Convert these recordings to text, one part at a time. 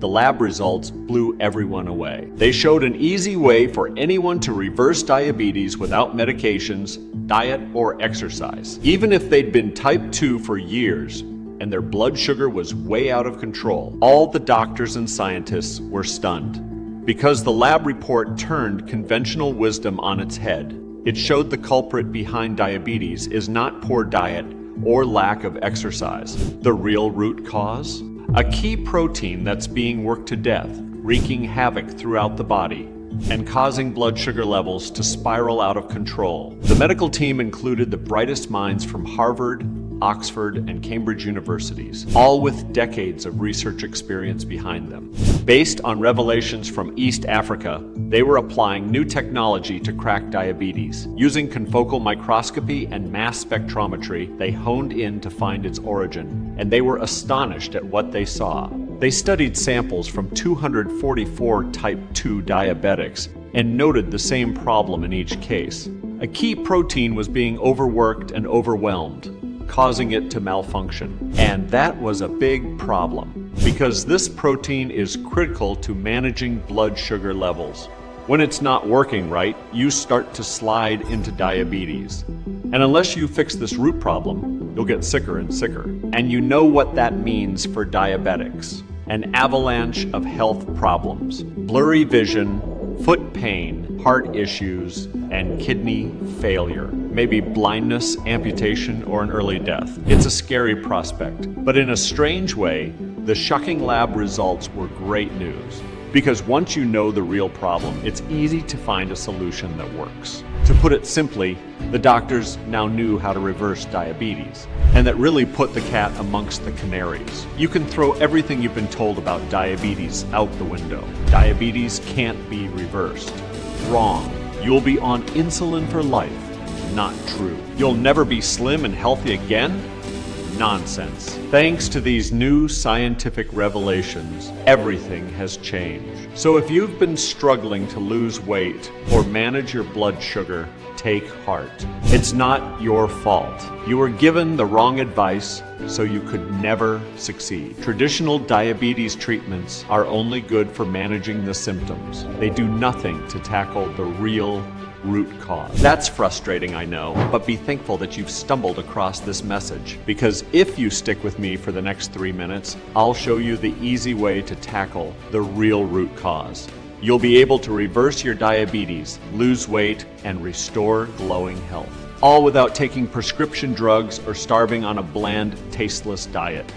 the lab results blew everyone away. They showed an easy way for anyone to reverse diabetes without medications, diet, or exercise. Even if they'd been type 2 for years and their blood sugar was way out of control, all the doctors and scientists were stunned. Because the lab report turned conventional wisdom on its head. It showed the culprit behind diabetes is not poor diet or lack of exercise. The real root cause? A key protein that's being worked to death, wreaking havoc throughout the body and causing blood sugar levels to spiral out of control. The medical team included the brightest minds from Harvard, Oxford, and Cambridge universities, all with decades of research experience behind them. Based on revelations from East Africa, they were applying new technology to crack diabetes. Using confocal microscopy and mass spectrometry, they honed in to find its origin, and they were astonished at what they saw. They studied samples from 244 type 2 diabetics and noted the same problem in each case. A key protein was being overworked and overwhelmed, causing it to malfunction. And that was a big problem, because this protein is critical to managing blood sugar levels. When it's not working right, you start to slide into diabetes. And unless you fix this root problem, you'll get sicker and sicker. And you know what that means for diabetics. An avalanche of health problems. Blurry vision, foot pain, heart issues, and kidney failure. Maybe blindness, amputation, or an early death. It's a scary prospect. But in a strange way, the shocking lab results were great news. Because once you know the real problem, it's easy to find a solution that works. To put it simply, the doctors now knew how to reverse diabetes, and that really put the cat amongst the canaries. You can throw everything you've been told about diabetes out the window. Diabetes can't be reversed. Wrong. You'll be on insulin for life. Not true. You'll never be slim and healthy again? Nonsense. Thanks to these new scientific revelations, everything has changed. So if you've been struggling to lose weight or manage your blood sugar, take heart. It's not your fault. You were given the wrong advice, so you could never succeed. Traditional diabetes treatments are only good for managing the symptoms. They do nothing to tackle the real root cause. That's frustrating, I know, but be thankful that you've stumbled across this message, because if you stick with me for the next 3 minutes, I'll show you the easy way to tackle the real root cause. You'll be able to reverse your diabetes, lose weight, and restore glowing health, all without taking prescription drugs or starving on a bland, tasteless diet.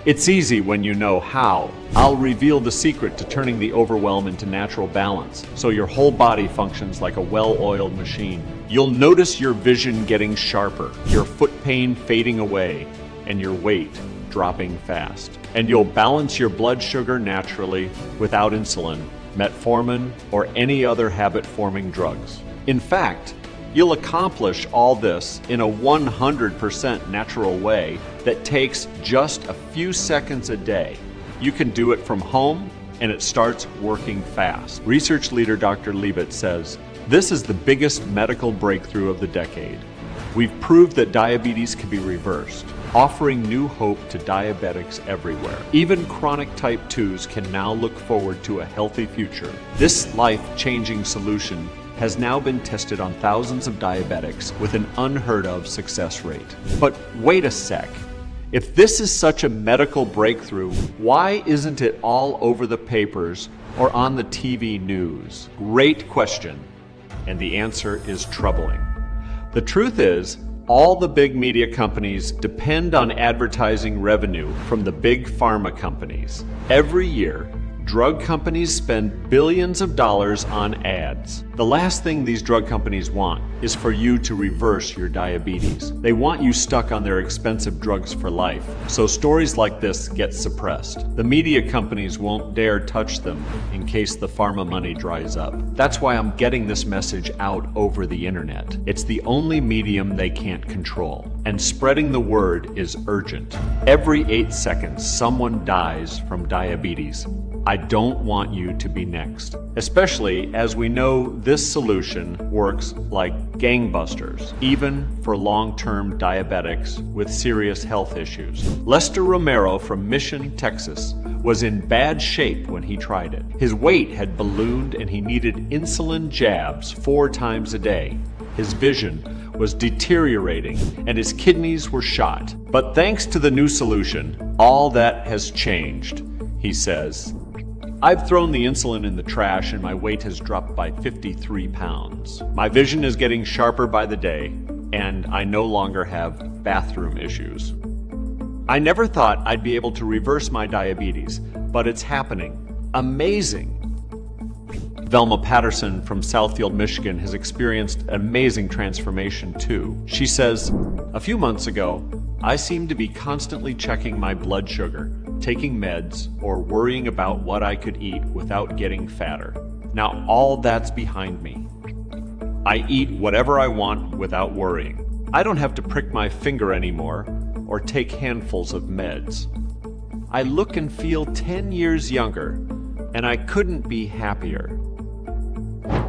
It's easy when you know how. I'll reveal the secret to turning the overwhelm into natural balance, so your whole body functions like a well-oiled machine. You'll notice your vision getting sharper, your foot pain fading away, and your weight dropping fast. And you'll balance your blood sugar naturally without insulin, metformin, or any other habit-forming drugs. In fact, you'll accomplish all this in a 100% natural way that takes just a few seconds a day. You can do it from home, and it starts working fast. Research leader Dr. Leavitt says, "This is the biggest medical breakthrough of the decade. We've proved that diabetes can be reversed, offering new hope to diabetics everywhere. Even chronic type 2s can now look forward to a healthy future. This life-changing solution has now been tested on thousands of diabetics with an unheard of success rate." But wait a sec. If this is such a medical breakthrough, why isn't it all over the papers or on the TV news? Great question. And the answer is troubling. The truth is, all the big media companies depend on advertising revenue from the big pharma companies. Every year, drug companies spend billions of dollars on ads. The last thing these drug companies want is for you to reverse your diabetes. They want you stuck on their expensive drugs for life, so stories like this get suppressed. The media companies won't dare touch them in case the pharma money dries up. That's why I'm getting this message out over the internet. It's the only medium they can't control, and spreading the word is urgent. Every 8 seconds, someone dies from diabetes. I don't want you to be next, especially as we know this solution works like gangbusters, even for long-term diabetics with serious health issues. Lester Romero from Mission, Texas, was in bad shape when he tried it. His weight had ballooned and he needed insulin jabs 4 times a day. His vision was deteriorating and his kidneys were shot. But thanks to the new solution, all that has changed, he says. I've thrown the insulin in the trash and my weight has dropped by 53 pounds. My vision is getting sharper by the day, and I no longer have bathroom issues. I never thought I'd be able to reverse my diabetes, but it's happening. Amazing! Velma Patterson from Southfield, Michigan has experienced an amazing transformation too. She says, "A few months ago, I seemed to be constantly checking my blood sugar, taking meds, or worrying about what I could eat without getting fatter. Now all that's behind me. I eat whatever I want without worrying. I don't have to prick my finger anymore or take handfuls of meds. I look and feel 10 years younger, and I couldn't be happier."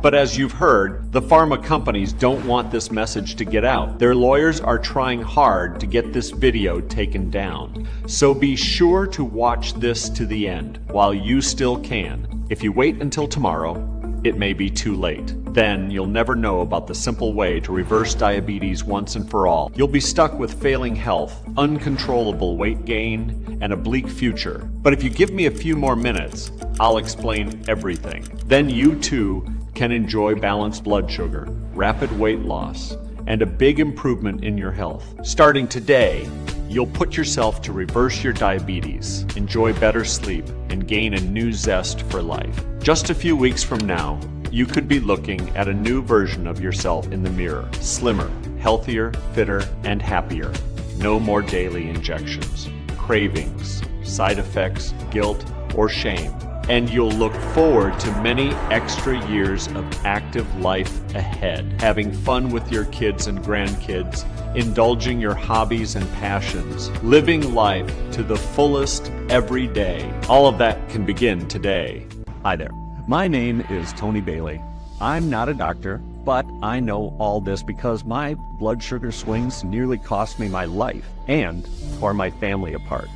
But as you've heard, the pharma companies don't want this message to get out. Their lawyers are trying hard to get this video taken down. So be sure to watch this to the end while you still can. If you wait until tomorrow, it may be too late. Then you'll never know about the simple way to reverse diabetes once and for all. You'll be stuck with failing health, uncontrollable weight gain, and a bleak future. But if you give me a few more minutes, I'll explain everything. Then you too can enjoy balanced blood sugar, rapid weight loss, and a big improvement in your health. Starting today, you'll put yourself to reverse your diabetes, enjoy better sleep, and gain a new zest for life. Just a few weeks from now, you could be looking at a new version of yourself in the mirror, slimmer, healthier, fitter, and happier. No more daily injections, cravings, side effects, guilt, or shame. And you'll look forward to many extra years of active life ahead, having fun with your kids and grandkids, indulging your hobbies and passions, living life to the fullest every day. All of that can begin today. Hi there. My name is Tony Bailey. I'm not a doctor, but I know all this because my blood sugar swings nearly cost me my life and tore my family apart.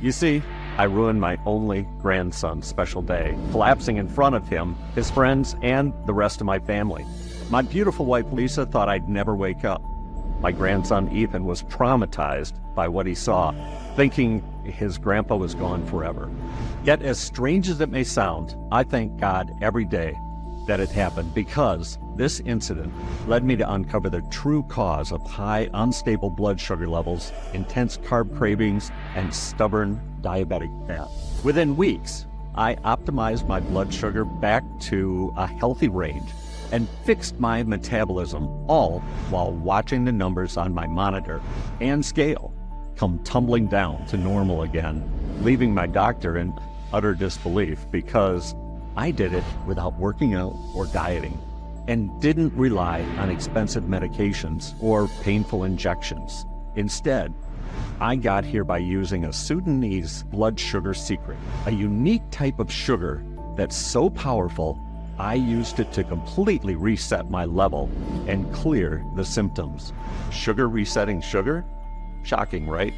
You see, I ruined my only grandson's special day, collapsing in front of him, his friends, and the rest of my family. My beautiful wife, Lisa, thought I'd never wake up. My grandson, Ethan, was traumatized by what he saw, thinking his grandpa was gone forever. Yet, as strange as it may sound, I thank God every day that it happened, because this incident led me to uncover the true cause of high, unstable blood sugar levels, intense carb cravings, and stubborn diabetic fat. Within weeks, I optimized my blood sugar back to a healthy range and fixed my metabolism, all while watching the numbers on my monitor and scale come tumbling down to normal again, leaving my doctor in utter disbelief because I did it without working out or dieting and didn't rely on expensive medications or painful injections. Instead, I got here by using a Sudanese blood sugar secret, a unique type of sugar that's so powerful, I used it to completely reset my level and clear the symptoms. Sugar resetting sugar? Shocking, right?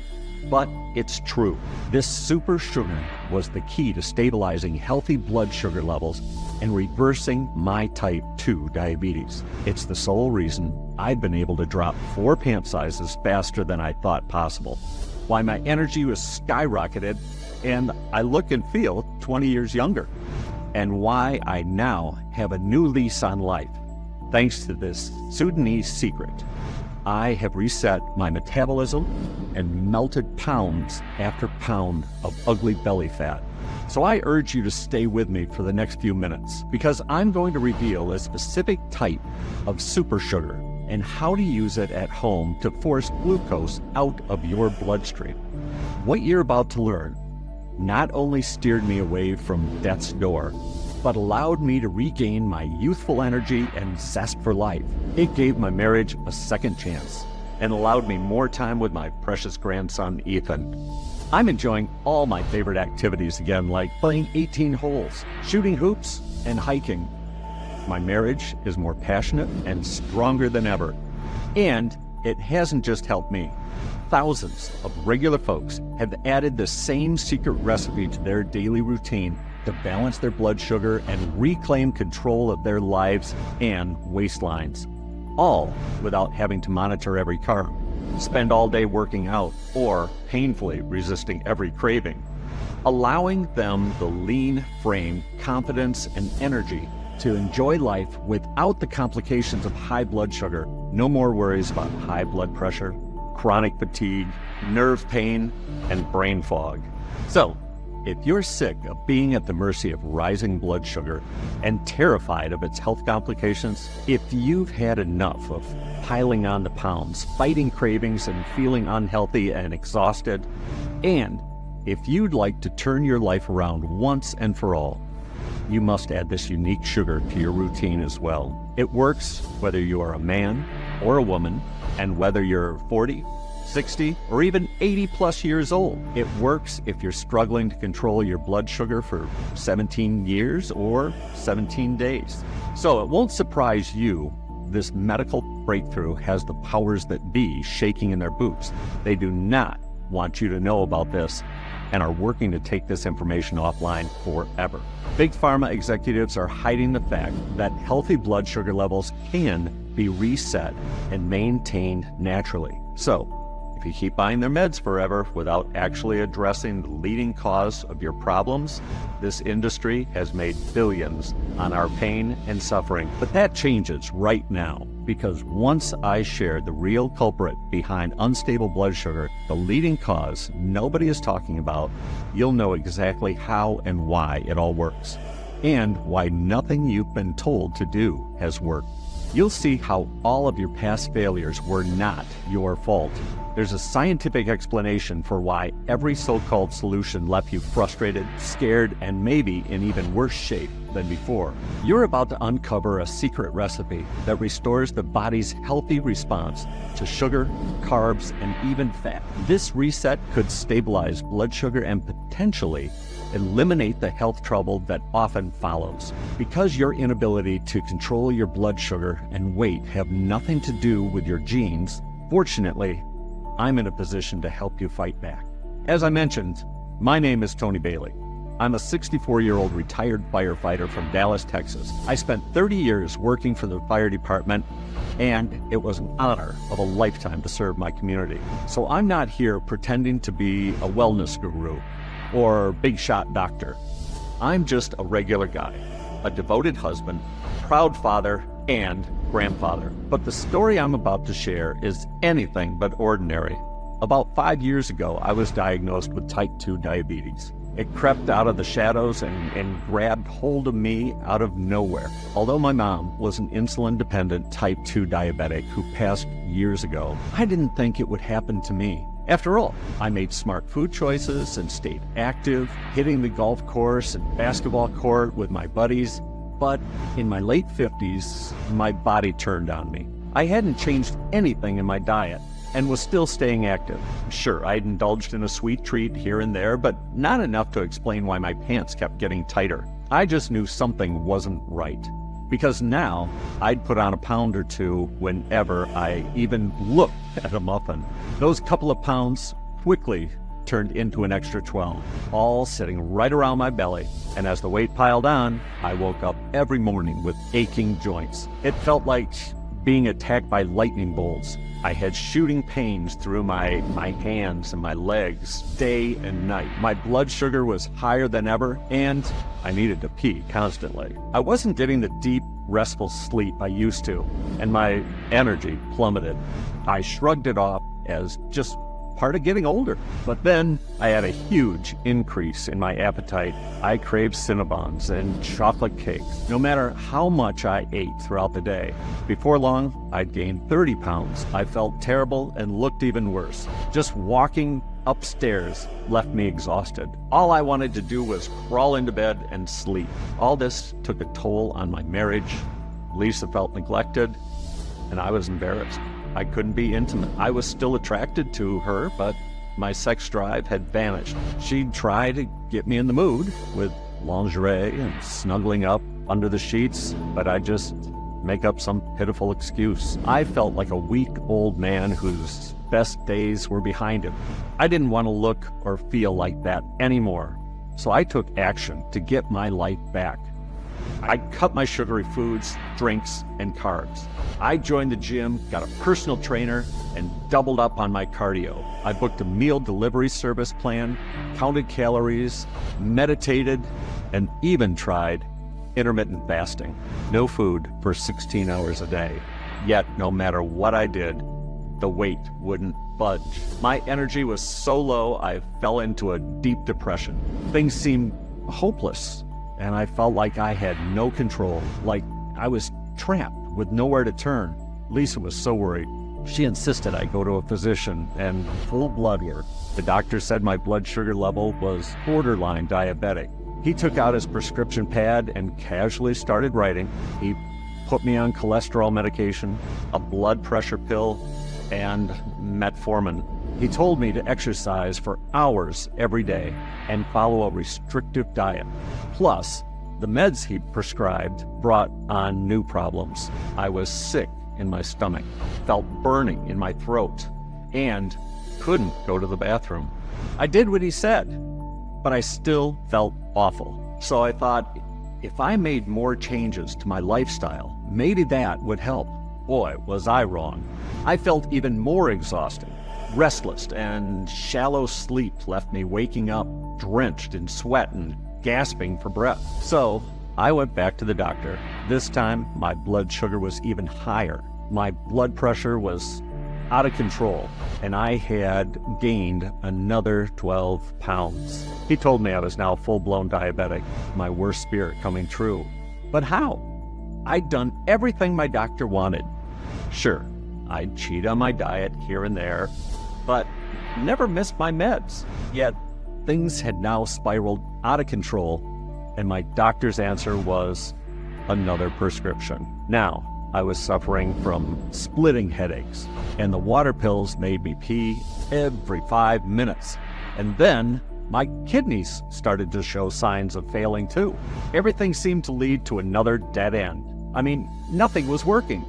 But it's true. This super sugar was the key to stabilizing healthy blood sugar levels and reversing my type 2 diabetes. It's the sole reason I've been able to drop 4 pant sizes faster than I thought possible, why my energy was skyrocketed and I look and feel 20 years younger, and why I now have a new lease on life. Thanks to this Sudanese secret, I have reset my metabolism and melted pounds after pound of ugly belly fat. So I urge you to stay with me for the next few minutes, because I'm going to reveal a specific type of super sugar and how to use it at home to force glucose out of your bloodstream. What you're about to learn not only steered me away from death's door, but allowed me to regain my youthful energy and zest for life. It gave my marriage a second chance and allowed me more time with my precious grandson, Ethan. I'm enjoying all my favorite activities again, like playing 18 holes, shooting hoops, and hiking. My marriage is more passionate and stronger than ever. And it hasn't just helped me. thousands of regular folks have added the same secret recipe to their daily routine to balance their blood sugar and reclaim control of their lives and waistlines, all without having to monitor every carb, spend all day working out, or painfully resisting every craving, allowing them the lean frame, confidence, and energy to enjoy life without the complications of high blood sugar. No more worries about high blood pressure, chronic fatigue, nerve pain, and brain fog. So, if you're sick of being at the mercy of rising blood sugar and terrified of its health complications, if you've had enough of piling on the pounds, fighting cravings, and feeling unhealthy and exhausted, and if you'd like to turn your life around once and for all, you must add this unique sugar to your routine as well. It works whether you are a man or a woman, and whether you're 40, 60, or even 80 plus years old. It works if you're struggling to control your blood sugar for 17 years or 17 days. So it won't surprise you, this medical breakthrough has the powers that be shaking in their boots. They do not want you to know about this and are working to take this information offline forever. Big pharma executives are hiding the fact that healthy blood sugar levels can be reset and maintained naturally. So, if you keep buying their meds forever without actually addressing the leading cause of your problems, this industry has made billions on our pain and suffering. But that changes right now, because once I share the real culprit behind unstable blood sugar, the leading cause nobody is talking about, you'll know exactly how and why it all works, and why nothing you've been told to do has worked. You'll see how all of your past failures were not your fault. There's a scientific explanation for why every so-called solution left you frustrated, scared, and maybe in even worse shape than before. You're about to uncover a secret recipe that restores the body's healthy response to sugar, carbs, and even fat. This reset could stabilize blood sugar and potentially eliminate the health trouble that often follows. Because your inability to control your blood sugar and weight have nothing to do with your genes, fortunately, I'm in a position to help you fight back. As I mentioned, my name is Tony Bailey. I'm a 64-year-old retired firefighter from Dallas, Texas. I spent 30 years working for the fire department, and it was an honor of a lifetime to serve my community. So I'm not here pretending to be a wellness guru or big shot doctor. I'm just a regular guy, a devoted husband, proud father, and grandfather. But the story I'm about to share is anything but ordinary. About 5 years ago, I was diagnosed with type 2 diabetes. It crept out of the shadows and grabbed hold of me out of nowhere. Although my mom was an insulin-dependent type 2 diabetic who passed years ago, I didn't think it would happen to me. After all, I made smart food choices and stayed active, hitting the golf course and basketball court with my buddies. But in my late 50s, my body turned on me. I hadn't changed anything in my diet and was still staying active. Sure, I'd indulged in a sweet treat here and there, but not enough to explain why my pants kept getting tighter. I just knew something wasn't right, because now I'd put on a pound or two whenever I even looked at a muffin. Those couple of pounds quickly turned into an extra 12, all sitting right around my belly. And as the weight piled on, I woke up every morning with aching joints. It felt like being attacked by lightning bolts. I had shooting pains through my hands and my legs day and night. My blood sugar was higher than ever, and I needed to pee constantly. I wasn't getting the deep, restful sleep I used to, and my energy plummeted. I shrugged it off as just part of getting older. But then I had a huge increase in my appetite. I craved Cinnabons and chocolate cakes, no matter how much I ate throughout the day. Before long, I'd gained 30 pounds. I felt terrible and looked even worse. Just walking upstairs left me exhausted. All I wanted to do was crawl into bed and sleep. All this took a toll on my marriage. Lisa felt neglected, and I was embarrassed. I couldn't be intimate. I was still attracted to her, but my sex drive had vanished. She'd try to get me in the mood with lingerie and snuggling up under the sheets, but I just make up some pitiful excuse. I felt like a weak old man whose best days were behind him. I didn't want to look or feel like that anymore, so I took action to get my life back. I cut my sugary foods, drinks, and carbs. I joined the gym, got a personal trainer, and doubled up on my cardio. I booked a meal delivery service plan, counted calories, meditated, and even tried intermittent fasting. No food for 16 hours a day. Yet, no matter what I did, the weight wouldn't budge. My energy was so low, I fell into a deep depression. Things seemed hopeless, and I felt like I had no control, like I was trapped with nowhere to turn. Lisa was so worried. She insisted I go to a physician and full blood work. The doctor said my blood sugar level was borderline diabetic. He took out his prescription pad and casually started writing. He put me on cholesterol medication, a blood pressure pill, and metformin. He told me to exercise for hours every day and follow a restrictive diet. Plus, the meds he prescribed brought on new problems. I was sick in my stomach, felt burning in my throat, and couldn't go to the bathroom. I did what he said, but I still felt awful. So I thought, if I made more changes to my lifestyle, maybe that would help. Boy, was I wrong. I felt even more exhausted. Restless and shallow sleep left me waking up drenched in sweat and gasping for breath. So I went back to the doctor. This time, my blood sugar was even higher. My blood pressure was out of control, and I had gained another 12 pounds. He told me I was now full-blown diabetic, my worst fear coming true. But how? I'd done everything my doctor wanted. Sure, I'd cheat on my diet here and there, but never missed my meds. Yet, things had now spiraled out of control, and my doctor's answer was another prescription. Now, I was suffering from splitting headaches, and the water pills made me pee every 5 minutes. And then my kidneys started to show signs of failing too. Everything seemed to lead to another dead end. I mean, nothing was working.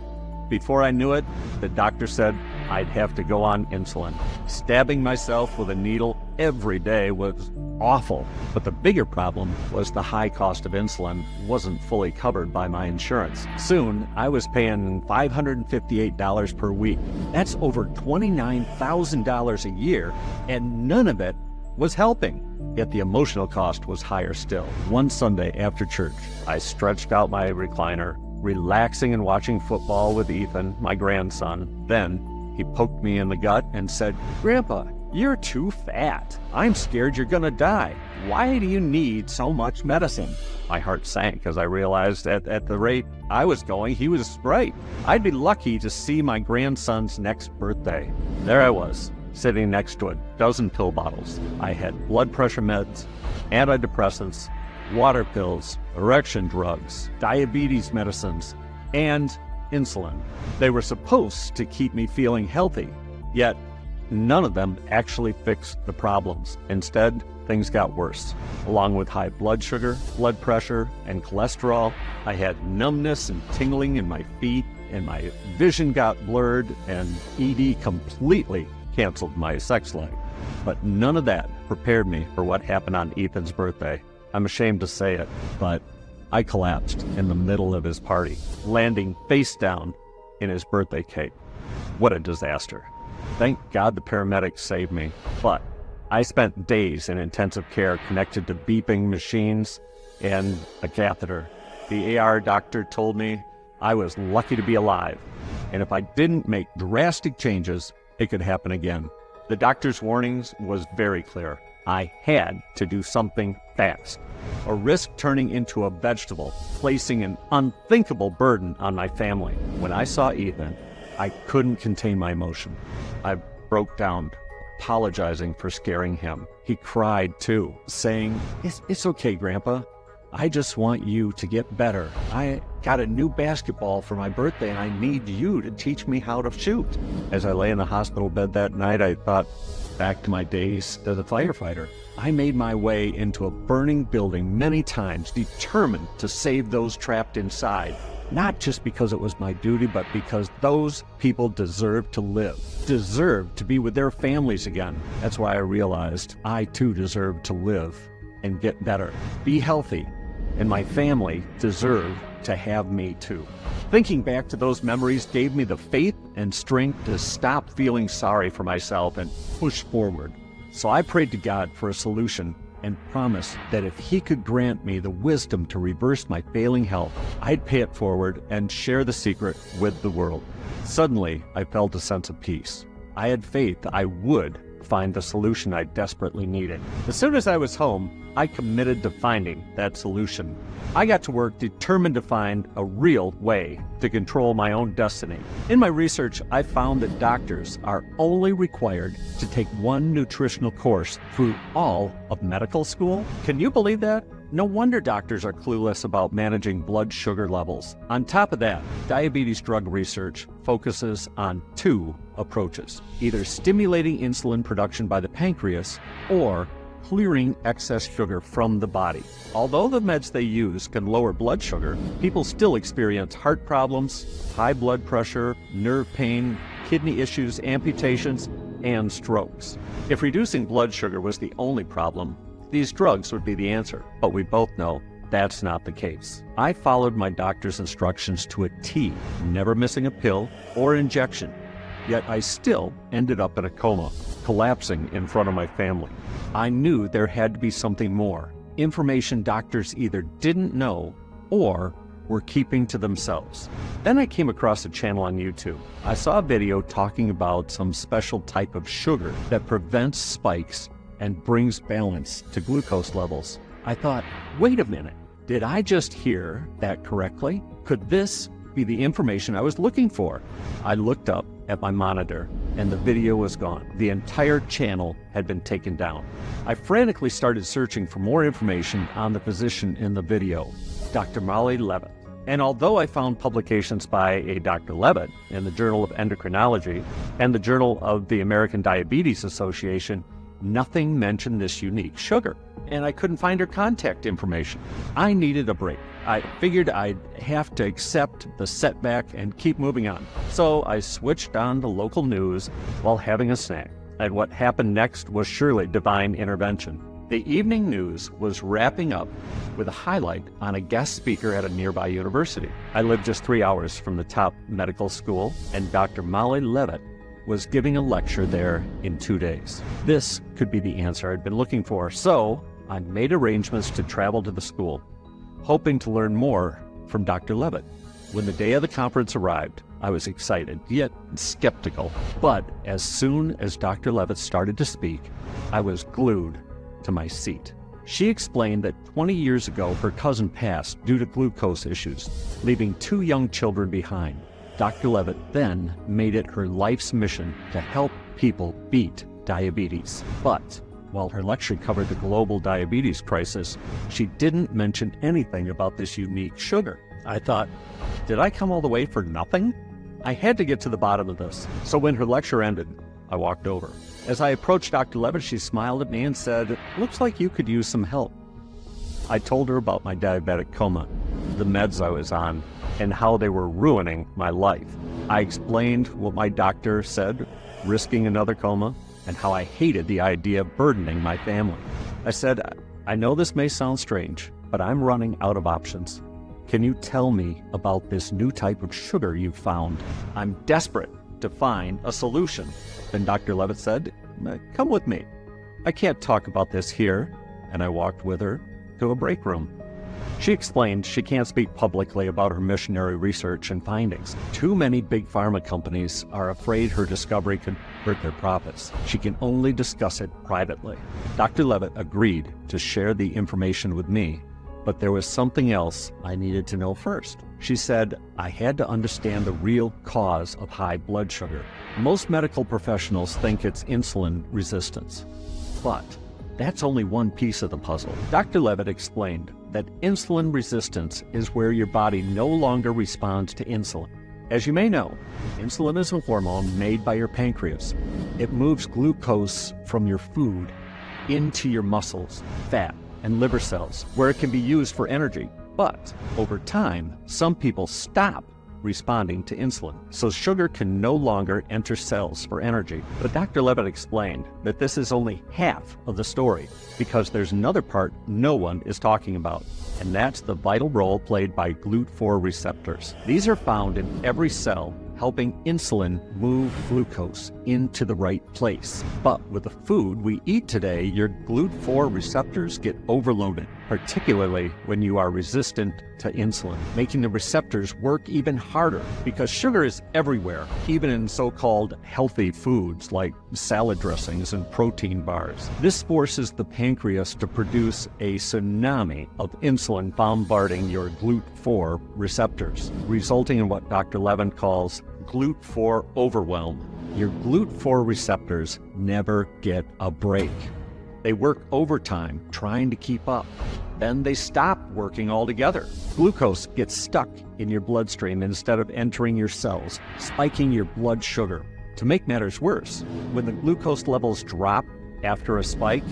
Before I knew it, the doctor said I'd have to go on insulin. Stabbing myself with a needle every day was awful. But the bigger problem was the high cost of insulin wasn't fully covered by my insurance. Soon, I was paying $558 per week. That's over $29,000 a year, and none of it was helping. Yet the emotional cost was higher still. One Sunday after church, I stretched out my recliner, relaxing and watching football with Ethan, my grandson. Then he poked me in the gut and said, "Grandpa, you're too fat. I'm scared you're gonna die. Why do you need so much medicine?" My heart sank as I realized at the rate I was going, he was right. I'd be lucky to see my grandson's next birthday. There I was, sitting next to a dozen pill bottles. I had blood pressure meds, antidepressants, water pills, erection drugs, diabetes medicines, and insulin. They were supposed to keep me feeling healthy, yet none of them actually fixed the problems. Instead, things got worse. Along with high blood sugar, blood pressure, and cholesterol, I had numbness and tingling in my feet, and my vision got blurred, and ED completely canceled my sex life. But none of that prepared me for what happened on Ethan's birthday. I'm ashamed to say it, but I collapsed in the middle of his party, landing face down in his birthday cake. What a disaster. Thank God the paramedics saved me, but I spent days in intensive care connected to beeping machines and a catheter. The AR doctor told me I was lucky to be alive, and if I didn't make drastic changes, it could happen again. The doctor's warnings was very clear. I had to do something fast, or risk turning into a vegetable, placing an unthinkable burden on my family. When I saw Ethan, I couldn't contain my emotion. I broke down, apologizing for scaring him. He cried too, saying, It's okay, Grandpa. I just want you to get better. I got a new basketball for my birthday, and I need you to teach me how to shoot." As I lay in the hospital bed that night, I thought back to my days as a firefighter. I made my way into a burning building many times, determined to save those trapped inside. not just because it was my duty, but because those people deserve to live, deserve to be with their families again. That's why I realized I too deserve to live and get better, be healthy, and my family deserve to have me too. Thinking back to those memories gave me the faith and strength to stop feeling sorry for myself and push forward. So I prayed to God for a solution and promised that if He could grant me the wisdom to reverse my failing health, I'd pay it forward and share the secret with the world. Suddenly, I felt a sense of peace. I had faith I would find the solution I desperately needed. As soon as I was home, I committed to finding that solution. I got to work determined to find a real way to control my own destiny. In my research, I found that doctors are only required to take one nutritional course through all of medical school. Can you believe that? No wonder doctors are clueless about managing blood sugar levels. On top of that, diabetes drug research focuses on two approaches: either stimulating insulin production by the pancreas or clearing excess sugar from the body. Although the meds they use can lower blood sugar, people still experience heart problems, high blood pressure, nerve pain, kidney issues, amputations, and strokes. If reducing blood sugar was the only problem, these drugs would be the answer. But we both know that's not the case. I followed my doctor's instructions to a T, never missing a pill or injection. Yet I still ended up in a coma, collapsing in front of my family. I knew there had to be something more, information doctors either didn't know or were keeping to themselves. Then I came across a channel on YouTube. I saw a video talking about some special type of sugar that prevents spikes and brings balance to glucose levels. I thought, wait a minute, did I just hear that correctly? Could this be the information I was looking for? I looked up at my monitor and the video was gone. The entire channel had been taken down. I frantically started searching for more information on the physician in the video, Dr. Molly Levitt. And although I found publications by a Dr. Levitt in the Journal of Endocrinology and the Journal of the American Diabetes Association, nothing mentioned this unique sugar, and I couldn't find her contact information. I needed a break. I figured I'd have to accept the setback and keep moving on. So I switched on the local news while having a snack. And what happened next was surely divine intervention. The evening news was wrapping up with a highlight on a guest speaker at a nearby university. I lived just 3 hours from the top medical school, and Dr. Molly Levitt was giving a lecture there in 2 days. This could be the answer I'd been looking for, so I made arrangements to travel to the school, hoping to learn more from Dr. Levitt. When the day of the conference arrived, I was excited, yet skeptical. But as soon as Dr. Levitt started to speak, I was glued to my seat. She explained that 20 years ago, her cousin passed due to glucose issues, leaving 2 young children behind. Dr. Levitt then made it her life's mission to help people beat diabetes. But while her lecture covered the global diabetes crisis, she didn't mention anything about this unique sugar. I thought, did I come all the way for nothing? I had to get to the bottom of this. So when her lecture ended, I walked over. As I approached Dr. Levitt, she smiled at me and said, "Looks like you could use some help." I told her about my diabetic coma, the meds I was on, and how they were ruining my life. I explained what my doctor said, risking another coma, and how I hated the idea of burdening my family. I said, "I know this may sound strange, but I'm running out of options. Can you tell me about this new type of sugar you've found? I'm desperate to find a solution." Then Dr. Levitt said, "Come with me. I can't talk about this here," and I walked with her to a break room. She explained she can't speak publicly about her missionary research and findings. Too many big pharma companies are afraid her discovery could hurt their profits. She can only discuss it privately. Dr. Levitt agreed to share the information with me, but there was something else I needed to know first. She said I had to understand the real cause of high blood sugar. Most medical professionals think it's insulin resistance, but that's only one piece of the puzzle. Dr. Levitt explained that insulin resistance is where your body no longer responds to insulin. As you may know, insulin is a hormone made by your pancreas. It moves glucose from your food into your muscles, fat, and liver cells, where it can be used for energy. But over time, some people stop responding to insulin, so sugar can no longer enter cells for energy. But Dr. Levitt explained that this is only half of the story, because there's another part no one is talking about, and that's the vital role played by GLUT4 receptors. These are found in every cell, helping insulin move glucose into the right place. But with the food we eat today, your GLUT4 receptors get overloaded, particularly when you are resistant to insulin, making the receptors work even harder because sugar is everywhere, even in so-called healthy foods like salad dressings and protein bars. This forces the pancreas to produce a tsunami of insulin bombarding your GLUT4 receptors, resulting in what Dr. Levitt calls GLUT4 overwhelm. Your GLUT4 receptors never get a break. They work overtime trying to keep up. Then they stop working altogether. Glucose gets stuck in your bloodstream instead of entering your cells, spiking your blood sugar. To make matters worse, when the glucose levels drop after a spike,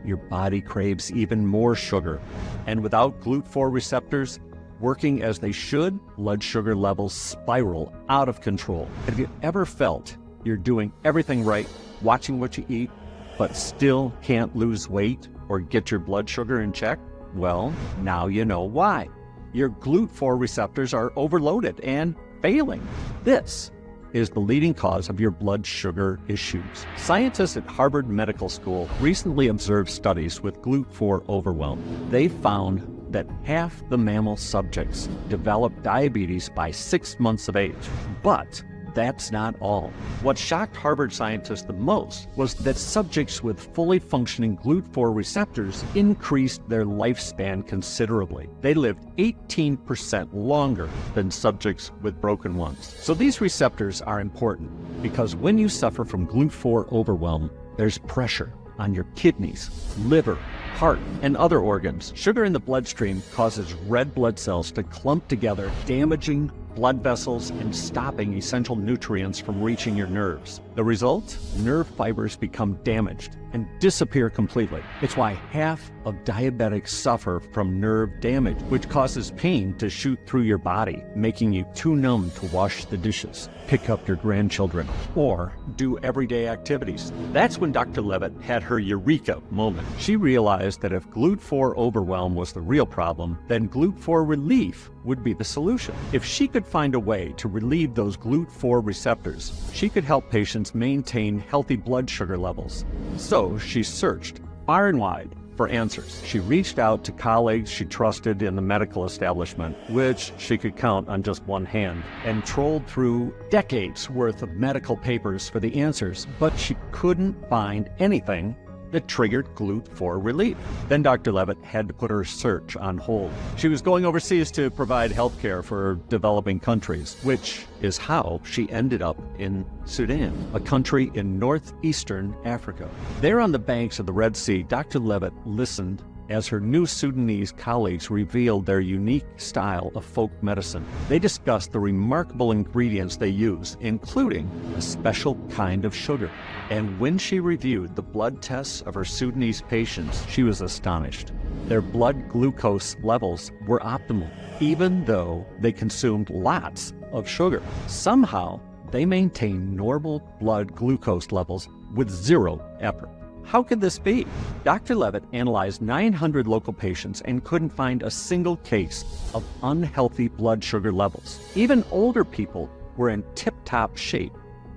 your body craves even more sugar. And without GLUT4 receptors working as they should, blood sugar levels spiral out of control. Have you ever felt you're doing everything right, watching what you eat, but still can't lose weight or get your blood sugar in check? Well, now you know why. Your GLUT4 receptors are overloaded and failing. This is the leading cause of your blood sugar issues. Scientists at Harvard Medical School recently observed studies with GLUT4 overwhelm. They found that half the mammal subjects developed diabetes by 6 months of age. But that's not all. What shocked Harvard scientists the most was that subjects with fully functioning GLUT4 receptors increased their lifespan considerably. They lived 18% longer than subjects with broken ones. So these receptors are important because when you suffer from GLUT4 overwhelm, there's pressure on your kidneys, liver, heart, and other organs. Sugar in the bloodstream causes red blood cells to clump together, damaging blood vessels and stopping essential nutrients from reaching your nerves. The result? Nerve fibers become damaged and disappear completely. It's why half of diabetics suffer from nerve damage, which causes pain to shoot through your body, making you too numb to wash the dishes, pick up your grandchildren, or do everyday activities. That's when Dr. Levitt had her eureka moment. She realized that if GLUT4 overwhelm was the real problem, then GLUT4 relief would be the solution. If she could find a way to relieve those GLUT4 receptors, she could help patients maintain healthy blood sugar levels. So she searched far and wide for answers. She reached out to colleagues she trusted in the medical establishment, which she could count on just one hand, and trolled through decades worth of medical papers for the answers, but she couldn't find anything that triggered GLUT4 relief. Then Dr. Levitt had to put her search on hold. She was going overseas to provide healthcare for developing countries, which is how she ended up in Sudan, a country in northeastern Africa. There on the banks of the Red Sea, Dr. Levitt listened as her new Sudanese colleagues revealed their unique style of folk medicine. They discussed the remarkable ingredients they use, including a special kind of sugar. And when she reviewed the blood tests of her Sudanese patients, she was astonished. Their blood glucose levels were optimal, even though they consumed lots of sugar. Somehow, they maintained normal blood glucose levels with zero effort. How could this be? Dr. Levitt analyzed 900 local patients and couldn't find a single case of unhealthy blood sugar levels. Even older people were in tip-top shape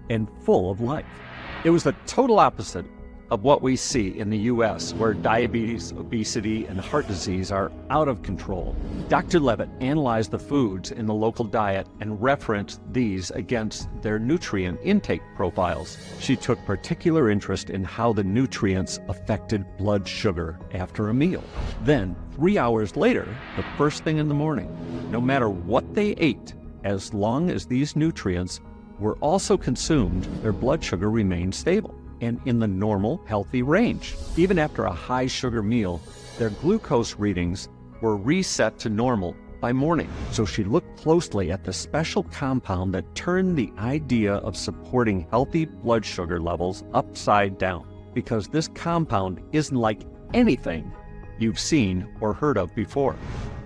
and full of life. It was the total opposite of what we see in the U.S., where diabetes, obesity, and heart disease are out of control. Dr. Levitt analyzed the foods in the local diet and referenced these against their nutrient intake profiles. She took particular interest in how the nutrients affected blood sugar after a meal. Then, 3 hours later, the first thing in the morning, no matter what they ate, as long as these nutrients were also consumed, their blood sugar remained stable and in the normal, healthy range. Even after a high sugar meal, their glucose readings were reset to normal by morning. So she looked closely at the special compound that turned the idea of supporting healthy blood sugar levels upside down, because this compound isn't like anything you've seen or heard of before.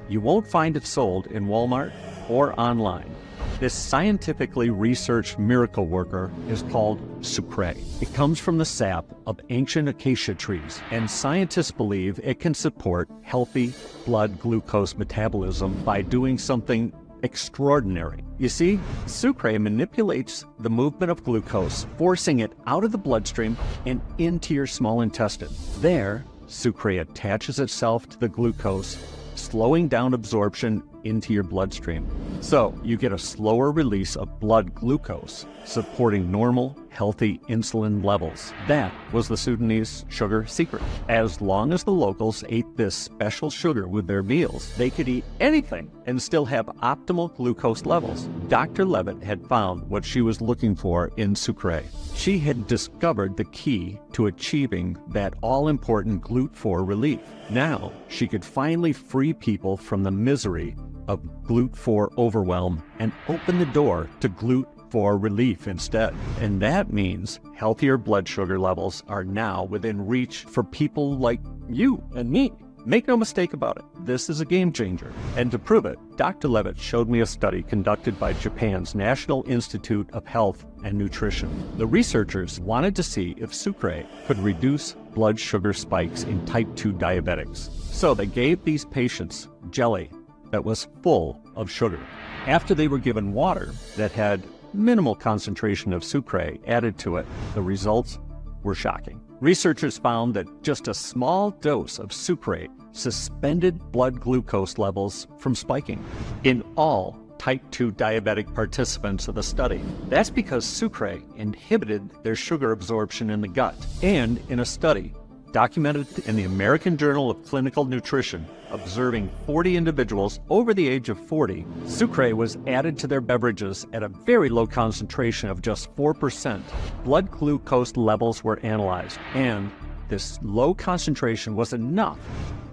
You won't find it sold in Walmart or online. This scientifically researched miracle worker is called sucre. It comes from the sap of ancient acacia trees, and scientists believe it can support healthy blood glucose metabolism by doing something extraordinary. You see, sucre manipulates the movement of glucose, forcing it out of the bloodstream and into your small intestine. There, sucre attaches itself to the glucose, slowing down absorption into your bloodstream. So you get a slower release of blood glucose, supporting normal, healthy insulin levels. That was the Sudanese sugar secret. As long as the locals ate this special sugar with their meals, they could eat anything and still have optimal glucose levels. Dr. Levitt had found what she was looking for in sucre. She had discovered the key to achieving that all-important GLUT4 relief. Now, she could finally free people from the misery of GLUT4 overwhelm and open the door to GLUT4 relief instead. And that means healthier blood sugar levels are now within reach for people like you and me. Make no mistake about it, this is a game changer. And to prove it, Dr. Levitt showed me a study conducted by Japan's National Institute of Health and Nutrition. The researchers wanted to see if sucre could reduce blood sugar spikes in type 2 diabetics. So they gave these patients jelly that was full of sugar. After they were given water that had minimal concentration of sucre added to it, the results were shocking. Researchers found that just a small dose of sucrate suspended blood glucose levels from spiking in all type 2 diabetic participants of the study. That's because sucre inhibited their sugar absorption in the gut. And in a study documented in the American Journal of Clinical Nutrition, observing 40 individuals over the age of 40, sucre was added to their beverages at a very low concentration of just 4%. Blood glucose levels were analyzed, and this low concentration was enough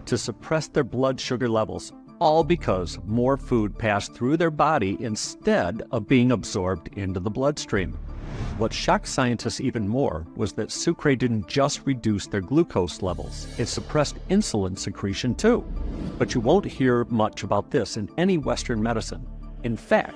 to suppress their blood sugar levels, all because more food passed through their body instead of being absorbed into the bloodstream. What shocked scientists even more was that sucre didn't just reduce their glucose levels, it suppressed insulin secretion too. But you won't hear much about this in any Western medicine. In fact,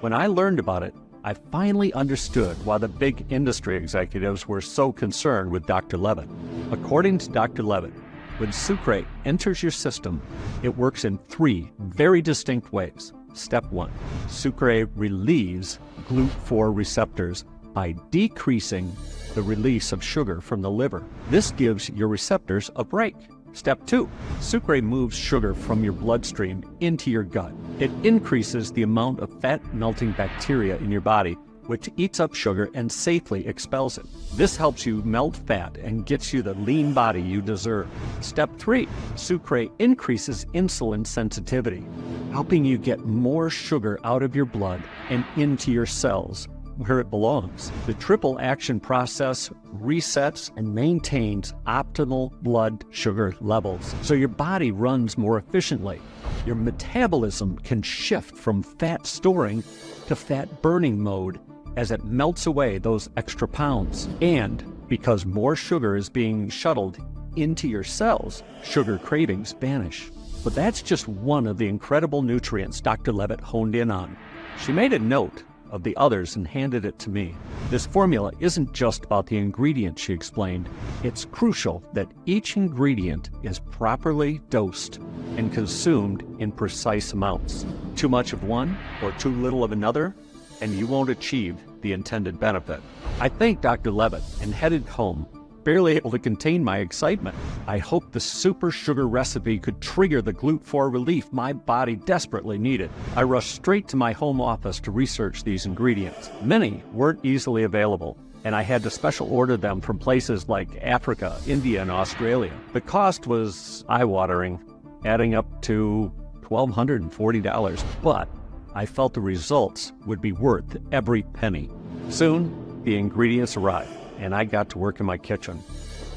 when I learned about it, I finally understood why the big industry executives were so concerned with Dr. Levitt. According to Dr. Levitt, when sucre enters your system, it works in 3 very distinct ways. Step 1, sucre relieves GLUT4 receptors by decreasing the release of sugar from the liver. This gives your receptors a break. Step 2, sucre moves sugar from your bloodstream into your gut. It increases the amount of fat-melting bacteria in your body, which eats up sugar and safely expels it. This helps you melt fat and gets you the lean body you deserve. Step 3, sucre increases insulin sensitivity, helping you get more sugar out of your blood and into your cells, where it belongs. The triple action process resets and maintains optimal blood sugar levels, so your body runs more efficiently. Your metabolism can shift from fat storing to fat burning mode as it melts away those extra pounds. And because more sugar is being shuttled into your cells, sugar cravings vanish. But that's just one of the incredible nutrients Dr. Levitt honed in on. She made a note of the others and handed it to me. This formula isn't just about the ingredients, she explained. It's crucial that each ingredient is properly dosed and consumed in precise amounts. Too much of one or too little of another, and you won't achieve the intended benefit. I thanked Dr. Levitt and headed home, barely able to contain my excitement. I hoped the super sugar recipe could trigger the GLUT4 relief my body desperately needed. I rushed straight to my home office to research these ingredients. Many weren't easily available, and I had to special order them from places like Africa, India, and Australia. The cost was eye-watering, adding up to $1,240, but I felt the results would be worth every penny. Soon, the ingredients arrived, and I got to work in my kitchen.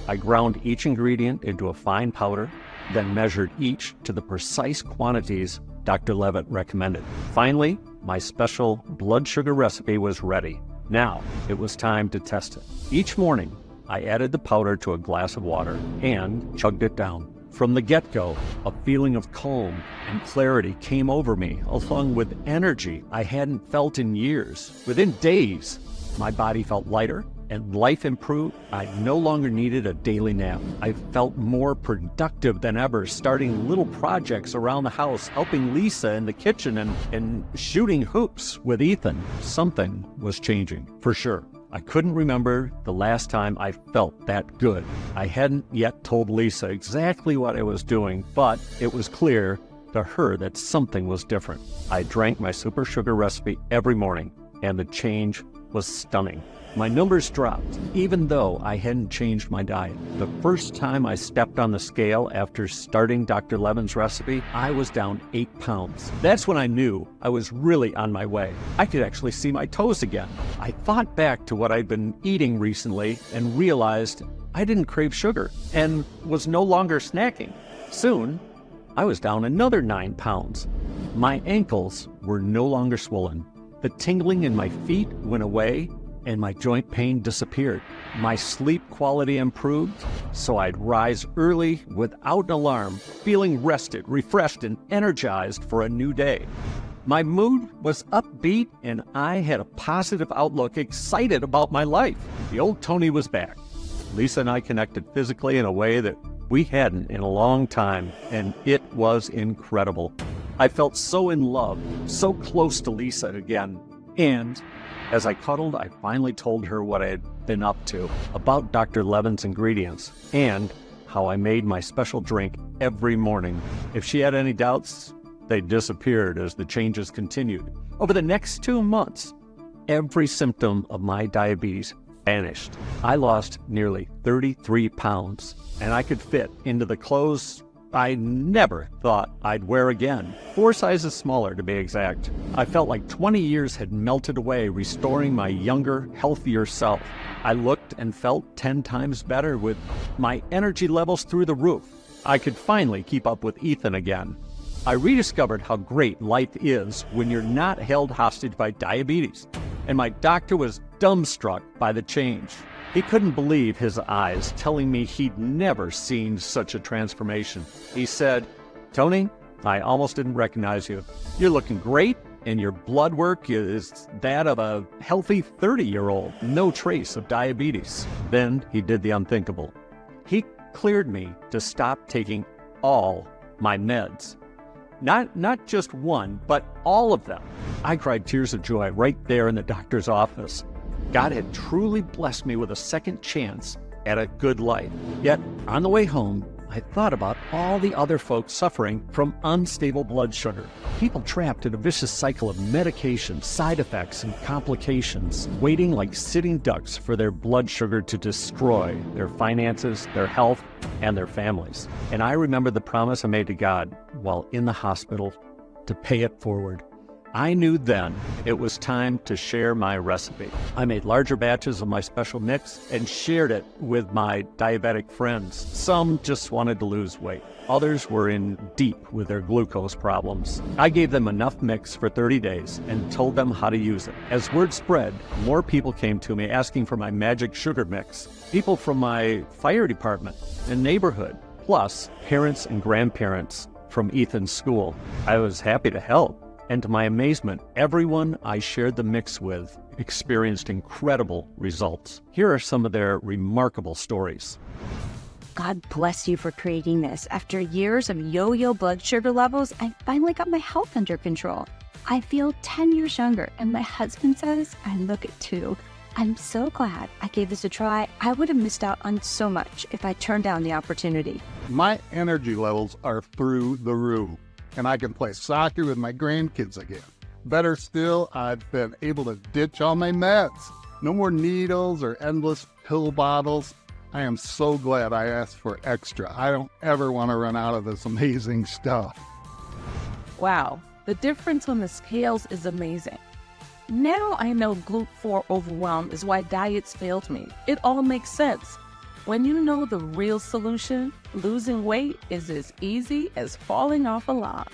I ground each ingredient into a fine powder, then measured each to the precise quantities Dr. Levitt recommended. Finally, my special blood sugar recipe was ready. Now, it was time to test it. Each morning, I added the powder to a glass of water and chugged it down. From the get-go, a feeling of calm and clarity came over me, along with energy I hadn't felt in years. Within days, my body felt lighter and life improved. I no longer needed a daily nap. I felt more productive than ever, starting little projects around the house, helping Lisa in the kitchen and shooting hoops with Ethan. Something was changing, for sure. I couldn't remember the last time I felt that good. I hadn't yet told Lisa exactly what I was doing, but it was clear to her that something was different. I drank my super sugar recipe every morning, and the change was stunning. My numbers dropped, even though I hadn't changed my diet. The first time I stepped on the scale after starting Dr. Levin's recipe, I was down 8 pounds. That's when I knew I was really on my way. I could actually see my toes again. I thought back to what I'd been eating recently and realized I didn't crave sugar and was no longer snacking. Soon, I was down another 9 pounds. My ankles were no longer swollen. The tingling in my feet went away, and my joint pain disappeared. My sleep quality improved, so I'd rise early without an alarm, feeling rested, refreshed, and energized for a new day. My mood was upbeat, and I had a positive outlook, excited about my life. The old Tony was back. Lisa and I connected physically in a way that we hadn't in a long time, and it was incredible. I felt so in love, so close to Lisa again, and as I cuddled, I finally told her what I had been up to, about Dr. Levin's ingredients, and how I made my special drink every morning. If she had any doubts, they disappeared as the changes continued. Over the next 2 months, every symptom of my diabetes vanished. I lost nearly 33 pounds, and I could fit into the clothes I never thought I'd wear again. 4 sizes smaller, to be exact. I felt like 20 years had melted away, restoring my younger, healthier self. I looked and felt 10 times better, with my energy levels through the roof. I could finally keep up with Ethan again. I rediscovered how great life is when you're not held hostage by diabetes, and my doctor was dumbstruck by the change. He couldn't believe his eyes, telling me he'd never seen such a transformation. He said, "Tony, I almost didn't recognize you. You're looking great, and your blood work is that of a healthy 30-year-old. No trace of diabetes." Then he did the unthinkable. He cleared me to stop taking all my meds. Not just one, but all of them. I cried tears of joy right there in the doctor's office. God had truly blessed me with a second chance at a good life. Yet, on the way home, I thought about all the other folks suffering from unstable blood sugar. People trapped in a vicious cycle of medication, side effects, and complications, waiting like sitting ducks for their blood sugar to destroy their finances, their health, and their families. And I remembered the promise I made to God while in the hospital to pay it forward. I knew then it was time to share my recipe. I made larger batches of my special mix and shared it with my diabetic friends. Some just wanted to lose weight. Others were in deep with their glucose problems. I gave them enough mix for 30 days and told them how to use it. As word spread, more people came to me asking for my magic sugar mix. People from my fire department and neighborhood, plus parents and grandparents from Ethan's school. I was happy to help. And to my amazement, everyone I shared the mix with experienced incredible results. Here are some of their remarkable stories. God bless you for creating this. After years of yo-yo blood sugar levels, I finally got my health under control. I feel 10 years younger, and my husband says I look it too. I'm so glad I gave this a try. I would have missed out on so much if I turned down the opportunity. My energy levels are through the roof, and I can play soccer with my grandkids again. Better still, I've been able to ditch all my meds. No more needles or endless pill bottles. I am so glad I asked for extra. I don't ever want to run out of this amazing stuff. Wow, the difference on the scales is amazing. Now I know GLUT4 overwhelm is why diets failed me. It all makes sense. When you know the real solution, losing weight is as easy as falling off a log.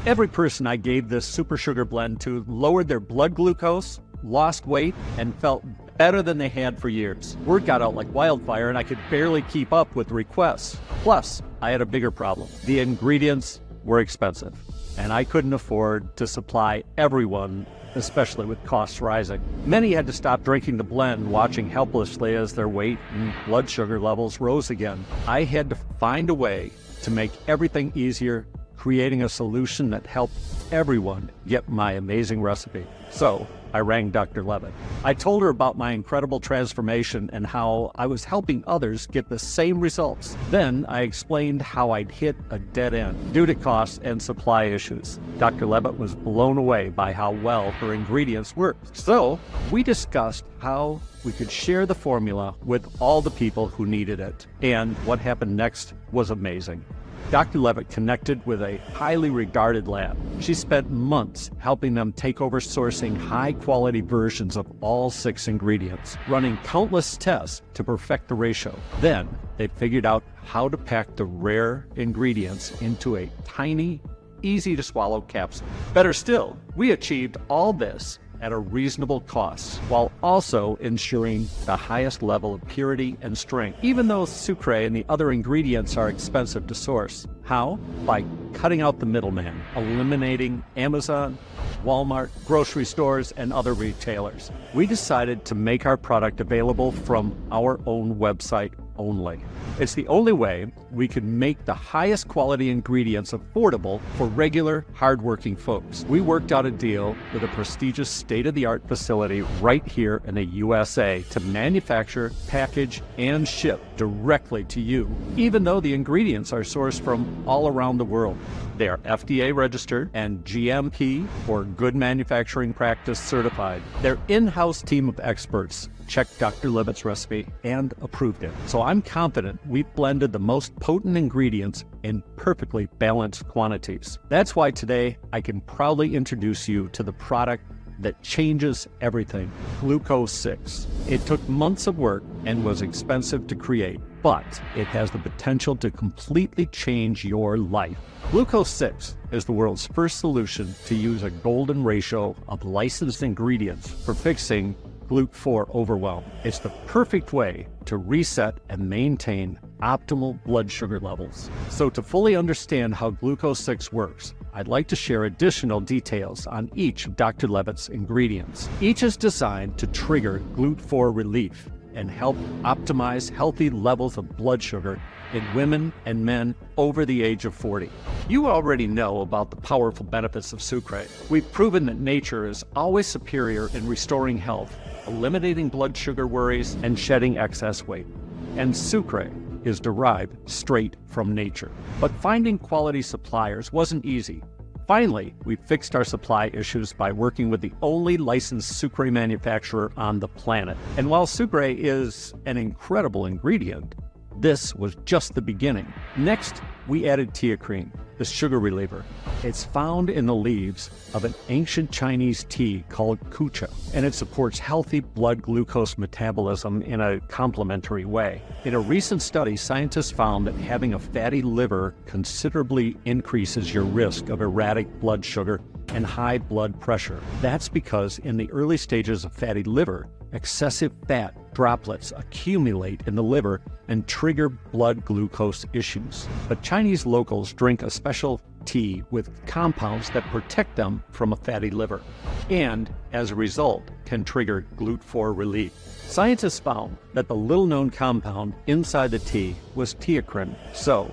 Every person I gave this super sugar blend to lowered their blood glucose, lost weight, and felt better than they had for years. Word got out like wildfire, and I could barely keep up with requests. Plus, I had a bigger problem. The ingredients were expensive, and I couldn't afford to supply everyone, especially with costs rising. Many had to stop drinking the blend, watching helplessly as their weight and blood sugar levels rose again. I had to find a way to make everything easier, creating a solution that helped everyone get my amazing recipe. So I rang Dr. Levitt. I told her about my incredible transformation and how I was helping others get the same results. Then I explained how I'd hit a dead end due to costs and supply issues. Dr. Levitt was blown away by how well her ingredients worked. So we discussed how we could share the formula with all the people who needed it. And what happened next was amazing. Dr. Levitt connected with a highly regarded lab. She spent months helping them take over sourcing high-quality versions of all 6 ingredients, running countless tests to perfect the ratio. Then, they figured out how to pack the rare ingredients into a tiny, easy-to-swallow capsule. Better still, we achieved all this at a reasonable cost, while also ensuring the highest level of purity and strength, even though sucre and the other ingredients are expensive to source. How? By cutting out the middleman, eliminating Amazon, Walmart, grocery stores, and other retailers. We decided to make our product available from our own website only. It's the only way we could make the highest quality ingredients affordable for regular, hardworking folks. We worked out a deal with a prestigious state-of-the-art facility right here in the USA to manufacture, package, and ship directly to you, even though the ingredients are sourced from all around the world. They are FDA registered and GMP, or Good Manufacturing Practice certified. Their in-house team of experts checked Dr. Levitt's recipe and approved it. So I'm confident we've blended the most potent ingredients in perfectly balanced quantities. That's why today I can proudly introduce you to the product that changes everything, Glucose 6. It took months of work and was expensive to create, but it has the potential to completely change your life. Glucose 6 is the world's first solution to use a golden ratio of licensed ingredients for fixing GLUT4 overwhelm. It's the perfect way to reset and maintain optimal blood sugar levels. So to fully understand how Glucose 6 works, I'd like to share additional details on each of Dr. Levitt's ingredients. Each is designed to trigger GLUT4 relief and help optimize healthy levels of blood sugar in women and men over the age of 40. You already know about the powerful benefits of sucre. We've proven that nature is always superior in restoring health, eliminating blood sugar worries, and shedding excess weight. And sucre is derived straight from nature. But finding quality suppliers wasn't easy. Finally, we fixed our supply issues by working with the only licensed sucre manufacturer on the planet. And while sucre is an incredible ingredient, this was just the beginning. Next, we added teacrine, the sugar reliever. It's found in the leaves of an ancient Chinese tea called kucha, and it supports healthy blood glucose metabolism in a complementary way. In a recent study, scientists found that having a fatty liver considerably increases your risk of erratic blood sugar and high blood pressure. That's because in the early stages of fatty liver, excessive fat droplets accumulate in the liver and trigger blood glucose issues. But Chinese locals drink a special tea with compounds that protect them from a fatty liver, and as a result can trigger GLUT4 relief. Scientists found that the little-known compound inside the tea was teacrine, so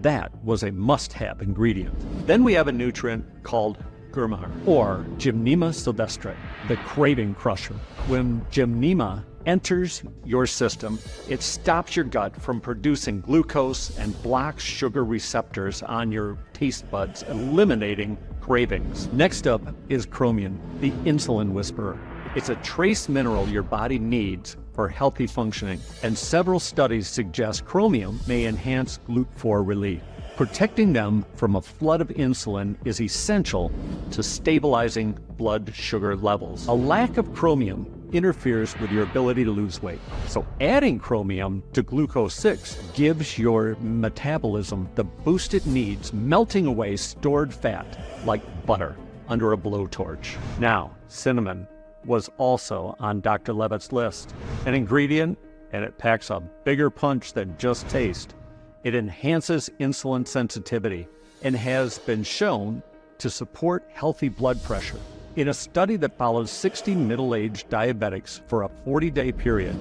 that was a must-have ingredient. Then we have a nutrient called Gurmar, or Gymnema sylvestre, the craving crusher. When Gymnema enters your system, it stops your gut from producing glucose and blocks sugar receptors on your taste buds, eliminating cravings. Next up is chromium, the insulin whisperer. It's a trace mineral your body needs for healthy functioning, and several studies suggest chromium may enhance GLUT4 relief. Protecting them from a flood of insulin is essential to stabilizing blood sugar levels. A lack of chromium interferes with your ability to lose weight. So adding chromium to Glucose 6 gives your metabolism the boost it needs, melting away stored fat like butter under a blowtorch. Now, cinnamon, was also on Dr. Levitt's list. An ingredient, and it packs a bigger punch than just taste. It enhances insulin sensitivity and has been shown to support healthy blood pressure. In a study that follows 60 middle-aged diabetics for a 40-day period,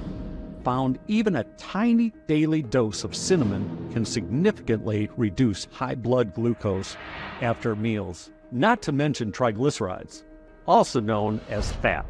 found even a tiny daily dose of cinnamon can significantly reduce high blood glucose after meals, not to mention triglycerides, also known as fat,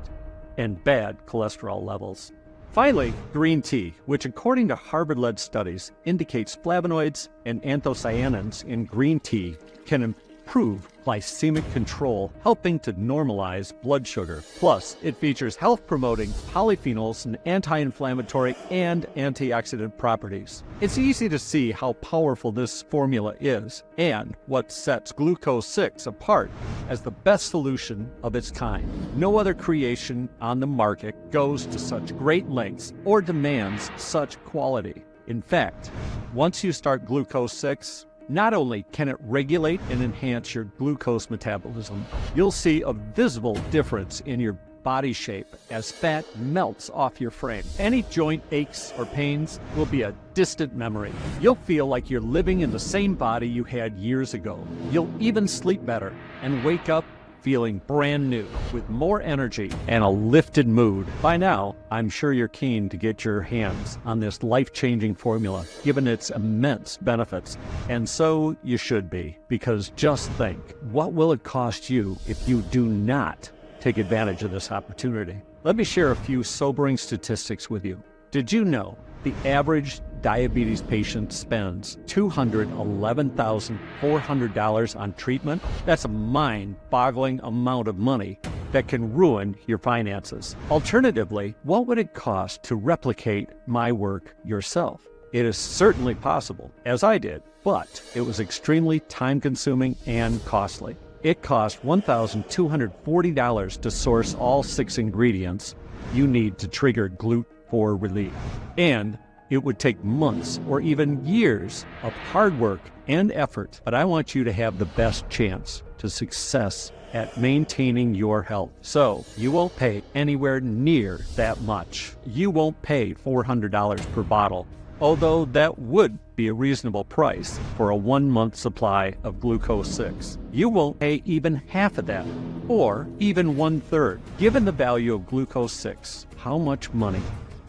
and bad cholesterol levels. Finally, green tea, which according to Harvard-led studies indicates flavonoids and anthocyanins in green tea can improve glycemic control, helping to normalize blood sugar. Plus, it features health-promoting polyphenols and anti-inflammatory and antioxidant properties. It's easy to see how powerful this formula is and what sets Glucose 6 apart as the best solution of its kind. No other creation on the market goes to such great lengths or demands such quality. In fact, once you start Glucose 6, not only can it regulate and enhance your glucose metabolism, you'll see a visible difference in your body shape as fat melts off your frame. Any joint aches or pains will be a distant memory. You'll feel like you're living in the same body you had years ago. You'll even sleep better and wake up feeling brand new with more energy and a lifted mood. By now, I'm sure you're keen to get your hands on this life-changing formula, given its immense benefits. And so you should be, because just think, what will it cost you if you do not take advantage of this opportunity? Let me share a few sobering statistics with you. Did you know the average diabetes patient spends $211,400 on treatment? That's a mind-boggling amount of money that can ruin your finances. Alternatively, what would it cost to replicate my work yourself? It is certainly possible, as I did, but it was extremely time-consuming and costly. It cost $1,240 to source all 6 ingredients you need to trigger GLUT4 relief. And it would take months or even years of hard work and effort, but I want you to have the best chance to success at maintaining your health. So you won't pay anywhere near that much. You won't pay $400 per bottle, although that would be a reasonable price for a 1-month supply of Glucose 6. You won't pay even half of that, or even 1/3. Given the value of Glucose 6, how much money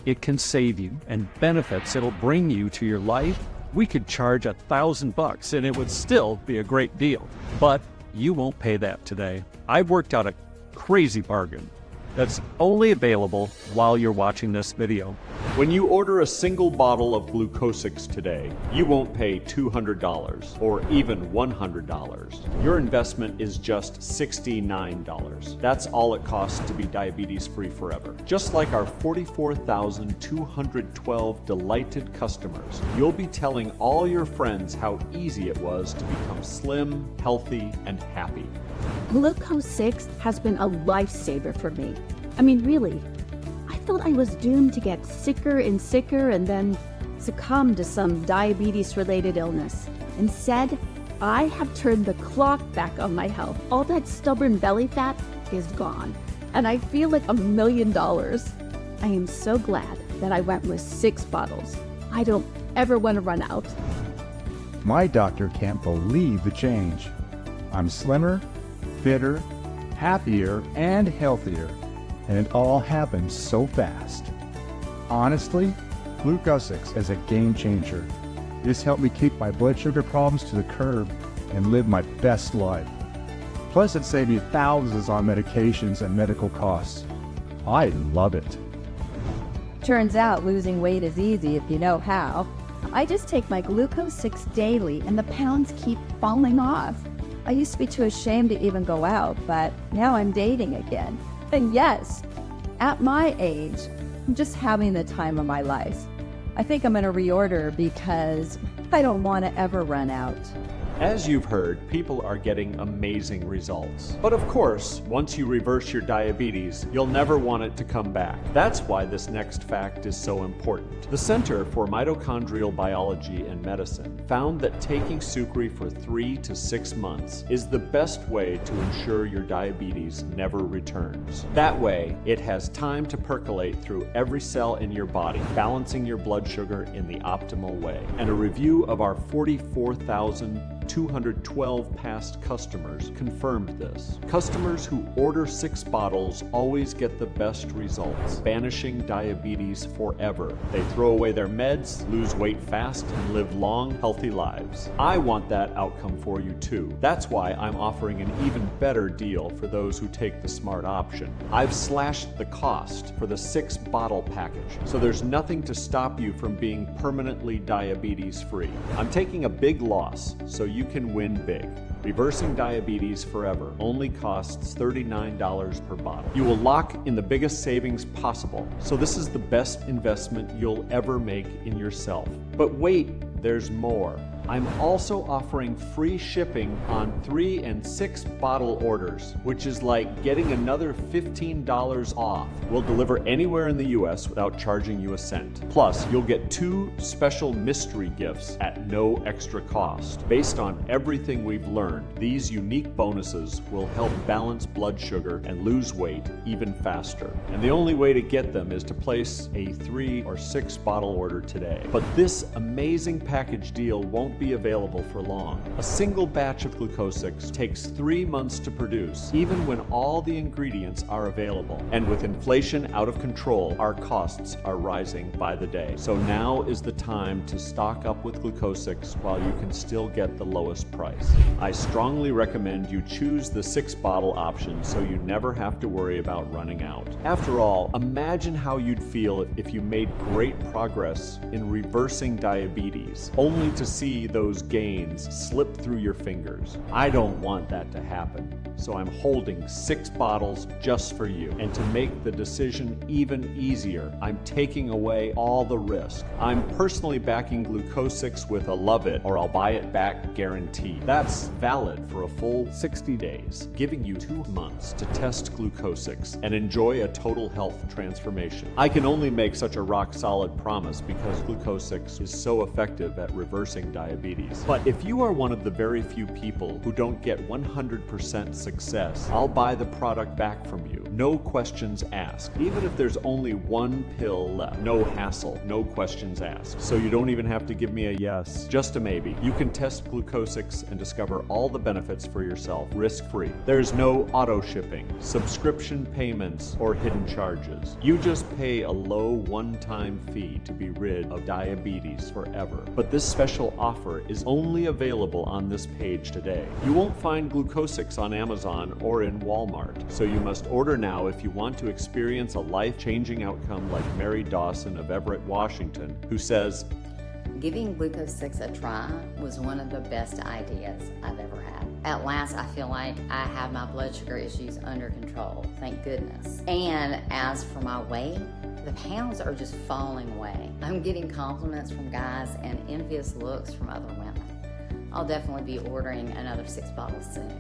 it can save you and benefits it'll bring you to your life, we could charge $1,000 and it would still be a great deal. But you won't pay that today. I've worked out a crazy bargain that's only available while you're watching this video. When you order a single bottle of Glucosix today, you won't pay $200 or even $100. Your investment is just $69. That's all it costs to be diabetes-free forever. Just like our 44,212 delighted customers, you'll be telling all your friends how easy it was to become slim, healthy, and happy. Glucose 6 has been a lifesaver for me. I mean, really, I thought I was doomed to get sicker and sicker and then succumb to some diabetes-related illness. Instead, I have turned the clock back on my health. All that stubborn belly fat is gone, and I feel like $1 million. I am so glad that I went with 6 bottles. I don't ever want to run out. My doctor can't believe the change. I'm slimmer, fitter, happier, and healthier, and it all happened so fast. Honestly, Glucosix is a game changer. This helped me keep my blood sugar problems to the curb and live my best life. Plus, it saved me thousands on medications and medical costs. I love it. Turns out losing weight is easy if you know how. I just take my Glucose 6 daily and the pounds keep falling off. I used to be too ashamed to even go out, but now I'm dating again. And yes, at my age, I'm just having the time of my life. I think I'm going to reorder because I don't want to ever run out. As you've heard, people are getting amazing results. But of course, once you reverse your diabetes, you'll never want it to come back. That's why this next fact is so important. The Center for Mitochondrial Biology and Medicine found that taking Sucre for 3 to 6 months is the best way to ensure your diabetes never returns. That way, it has time to percolate through every cell in your body, balancing your blood sugar in the optimal way. And a review of our 44,212 past customers confirmed this. Customers who order 6 bottles always get the best results, banishing diabetes forever. They throw away their meds, lose weight fast, and live long, healthy lives. I want that outcome for you too. That's why I'm offering an even better deal for those who take the smart option. I've slashed the cost for the 6-bottle package, so there's nothing to stop you from being permanently diabetes free. I'm taking a big loss so you can win big. Reversing diabetes forever only costs $39 per bottle. You will lock in the biggest savings possible, so this is the best investment you'll ever make in yourself. But wait, there's more. I'm also offering free shipping on 3 and 6 bottle orders, which is like getting another $15 off. We'll deliver anywhere in the US without charging you a cent. Plus, you'll get 2 special mystery gifts at no extra cost. Based on everything we've learned, these unique bonuses will help balance blood sugar and lose weight even faster. And the only way to get them is to place a 3 or 6 bottle order today. But this amazing package deal won't be available for long. A single batch of Glucosix takes 3 months to produce, even when all the ingredients are available. And with inflation out of control, our costs are rising by the day. So now is the time to stock up with Glucosix while you can still get the lowest price. I strongly recommend you choose the 6-bottle option so you never have to worry about running out. After all, imagine how you'd feel if you made great progress in reversing diabetes, only to see those gains slip through your fingers. I don't want that to happen, so I'm holding 6 bottles just for you. And to make the decision even easier, I'm taking away all the risk. I'm personally backing Glucosix with a love it or I'll buy it back guarantee. That's valid for a full 60 days, giving you 2 months to test Glucosix and enjoy a total health transformation. I can only make such a rock-solid promise because Glucosix is so effective at reversing diabetes. But if you are one of the very few people who don't get 100% success, I'll buy the product back from you. No questions asked. Even if there's only 1 pill left. No hassle, no questions asked. So you don't even have to give me a yes, just a maybe. You can test Glucosix and discover all the benefits for yourself, risk-free. There's no auto shipping, subscription payments, or hidden charges. You just pay a low one-time fee to be rid of diabetes forever. But this special offer is only available on this page today. You won't find Glucosix on Amazon or in Walmart, so you must order now if you want to experience a life-changing outcome like Mary Dawson of Everett, Washington, who says, "Giving Glucosix a try was one of the best ideas I've ever had. At last, I feel like I have my blood sugar issues under control, thank goodness. And as for my weight, the pounds are just falling away. I'm getting compliments from guys and envious looks from other women. I'll definitely be ordering another 6 bottles soon."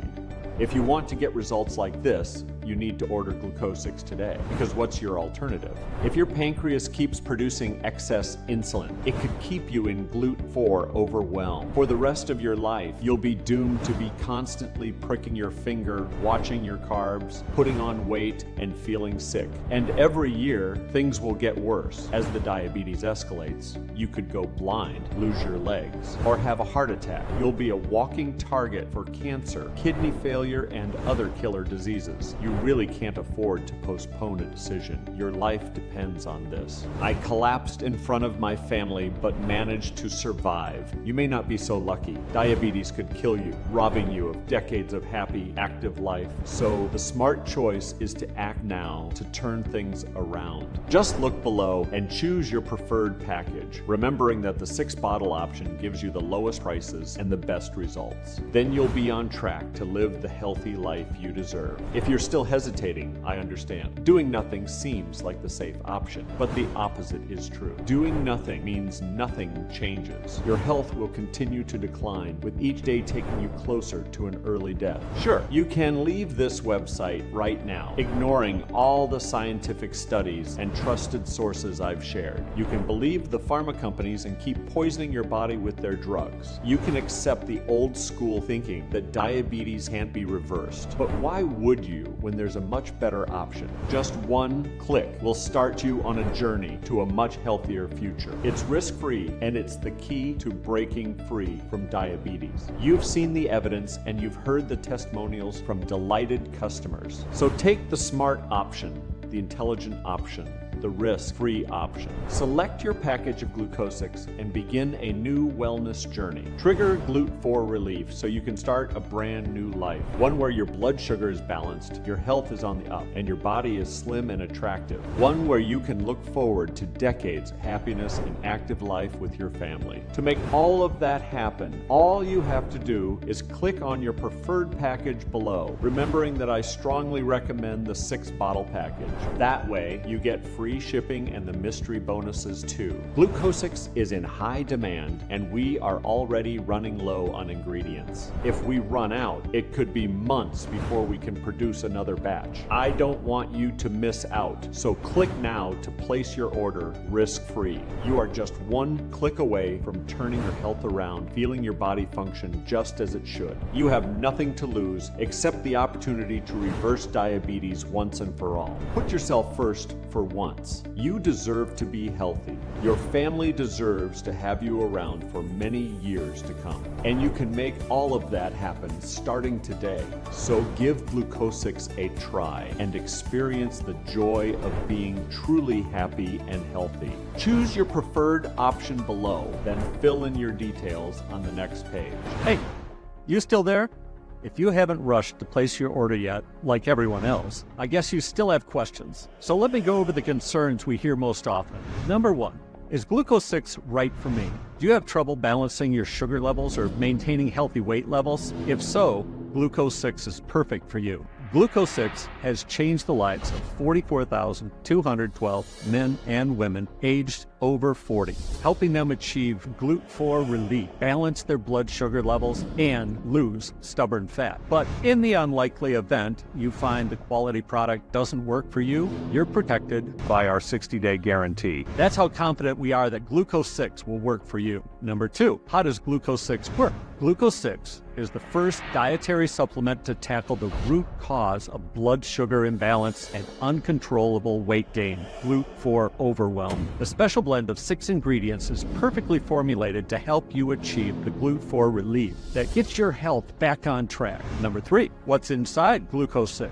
If you want to get results like this, you need to order Glucosix today, because what's your alternative? If your pancreas keeps producing excess insulin, it could keep you in GLUT4 overwhelm. For the rest of your life, you'll be doomed to be constantly pricking your finger, watching your carbs, putting on weight, and feeling sick. And every year, things will get worse. As the diabetes escalates, you could go blind, lose your legs, or have a heart attack. You'll be a walking target for cancer, kidney failure, and other killer diseases. You really can't afford to postpone a decision. Your life depends on this. I collapsed in front of my family, but managed to survive. You may not be so lucky. Diabetes could kill you, robbing you of decades of happy, active life. So the smart choice is to act now to turn things around. Just look below and choose your preferred package, remembering that the 6-bottle option gives you the lowest prices and the best results. Then you'll be on track to live the healthy life you deserve. If you're still hesitating, I understand. Doing nothing seems like the safe option, but the opposite is true. Doing nothing means nothing changes. Your health will continue to decline, with each day taking you closer to an early death. Sure, you can leave this website right now, ignoring all the scientific studies and trusted sources I've shared. You can believe the pharma companies and keep poisoning your body with their drugs. You can accept the old school thinking that diabetes can't be reversed. But why would you when there's a much better option? Just one click will start you on a journey to a much healthier future. It's risk-free, and it's the key to breaking free from diabetes. You've seen the evidence and you've heard the testimonials from delighted customers. So take the smart option, the intelligent option, the risk-free option. Select your package of Glucosix and begin a new wellness journey. Trigger GLUT4 relief so you can start a brand new life. One where your blood sugar is balanced, your health is on the up, and your body is slim and attractive. One where you can look forward to decades of happiness and active life with your family. To make all of that happen, all you have to do is click on your preferred package below, remembering that I strongly recommend the 6-bottle package. That way, you get free shipping and the mystery bonuses too. Glucosix is in high demand, and we are already running low on ingredients. If we run out, it could be months before we can produce another batch. I don't want you to miss out, so click now to place your order risk-free. You are just one click away from turning your health around, feeling your body function just as it should. You have nothing to lose except the opportunity to reverse diabetes once and for all. Put yourself first for once. You deserve to be healthy. Your family deserves to have you around for many years to come. And you can make all of that happen starting today. So give Glucosix a try and experience the joy of being truly happy and healthy. Choose your preferred option below, then fill in your details on the next page. Hey, you still there? If you haven't rushed to place your order yet, like everyone else, I guess you still have questions. So let me go over the concerns we hear most often. Number 1, is Glucosix right for me? Do you have trouble balancing your sugar levels or maintaining healthy weight levels? If so, Glucosix is perfect for you. Glucosix has changed the lives of 44,212 men and women aged over 40, helping them achieve GLUT4 relief, balance their blood sugar levels, and lose stubborn fat. But in the unlikely event you find the quality product doesn't work for you, you're protected by our 60-day guarantee. That's how confident we are that Glucosix will work for you. Number 2, how does Glucosix work? Glucosix is the first dietary supplement to tackle the root cause of blood sugar imbalance and uncontrollable weight gain, GLUT4 overwhelm. The special blend of 6 ingredients is perfectly formulated to help you achieve the GLUT4 relief that gets your health back on track. Number 3, what's inside Glucosix?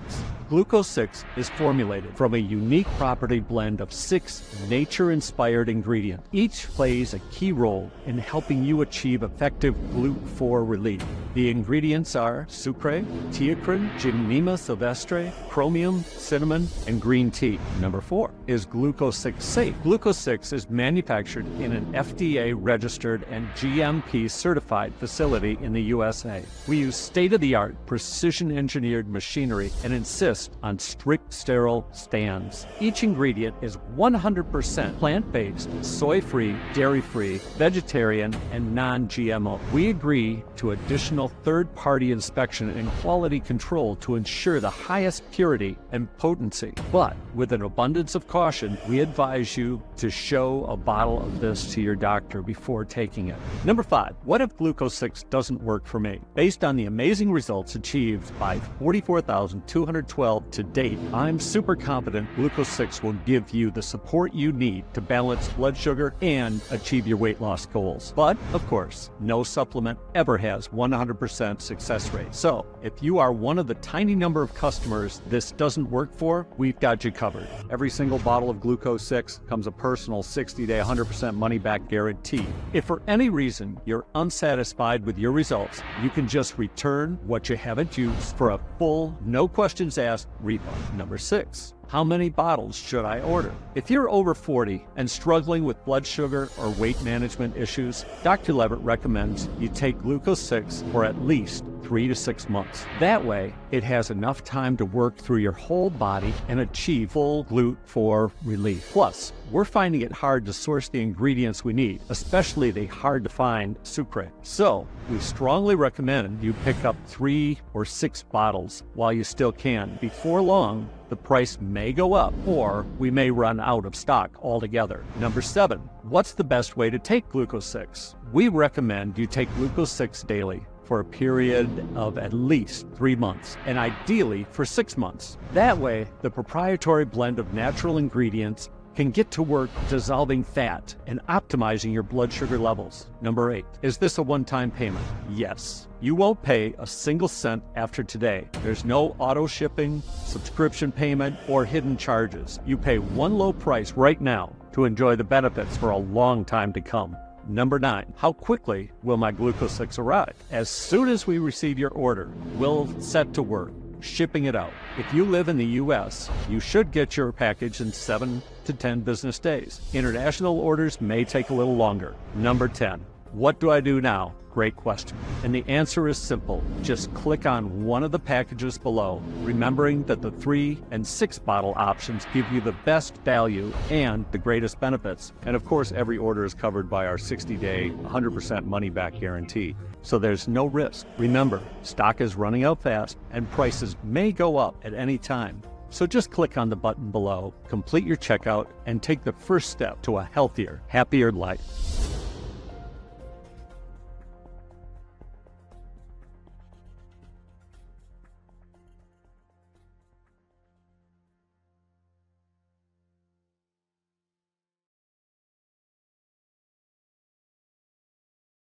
Glucosix is formulated from a unique property blend of 6 nature-inspired ingredients. Each plays a key role in helping you achieve effective GLUT4 relief. The ingredients are sucre, teocrine, gymnema sylvestre, chromium, cinnamon, and green tea. Number 4, is Glucosix safe? Glucosix is manufactured in an FDA-registered and GMP-certified facility in the USA. We use state-of-the-art, precision-engineered machinery and insist on strict sterile stands. Each ingredient is 100% plant-based, soy-free, dairy-free, vegetarian, and non-GMO. We agree to additional third-party inspection and quality control to ensure the highest purity and potency. But with an abundance of caution, we advise you to show a bottle of this to your doctor before taking it. Number 5, what if Glucosix doesn't work for me? Based on the amazing results achieved by 44,212 to date, I'm super confident Glucosix will give you the support you need to balance blood sugar and achieve your weight loss goals. But, of course, no supplement ever has 100% success rate. So, if you are one of the tiny number of customers this doesn't work for, we've got you covered. Every single bottle of Glucosix comes a personal 60-day 100% money-back guarantee. If for any reason you're unsatisfied with your results, you can just return what you haven't used for a full, no questions asked refund. Number 6, how many bottles should I order? If you're over 40 and struggling with blood sugar or weight management issues, Dr. Levitt recommends you take Glucosix for at least 3 to 6 months. That way, it has enough time to work through your whole body and achieve full GLUT4 relief. Plus, we're finding it hard to source the ingredients we need, especially the hard-to-find sucrose. So, we strongly recommend you pick up 3 or 6 bottles while you still can. Before long, the price may go up, or we may run out of stock altogether. Number 7, what's the best way to take Glucose 6? We recommend you take Glucose 6 daily for a period of at least 3 months, and ideally for 6 months. That way, the proprietary blend of natural ingredients can get to work dissolving fat and optimizing your blood sugar levels. Number 8, is this a one-time payment? Yes. You won't pay a single cent after today. There's no auto shipping, subscription payment, or hidden charges. You pay one low price right now to enjoy the benefits for a long time to come. Number 9, how quickly will my Glucose 6 arrive? As soon as we receive your order, we'll set to work shipping it out. If you live in the US, you should get your package in 7 to 10 business days. International orders may take a little longer. Number 10, what do I do now? Great question. And the answer is simple. Just click on one of the packages below, remembering that the 3 and 6 bottle options give you the best value and the greatest benefits. And of course, every order is covered by our 60-day, 100% money-back guarantee. So there's no risk. Remember, stock is running out fast and prices may go up at any time. So just click on the button below, complete your checkout, and take the first step to a healthier, happier life.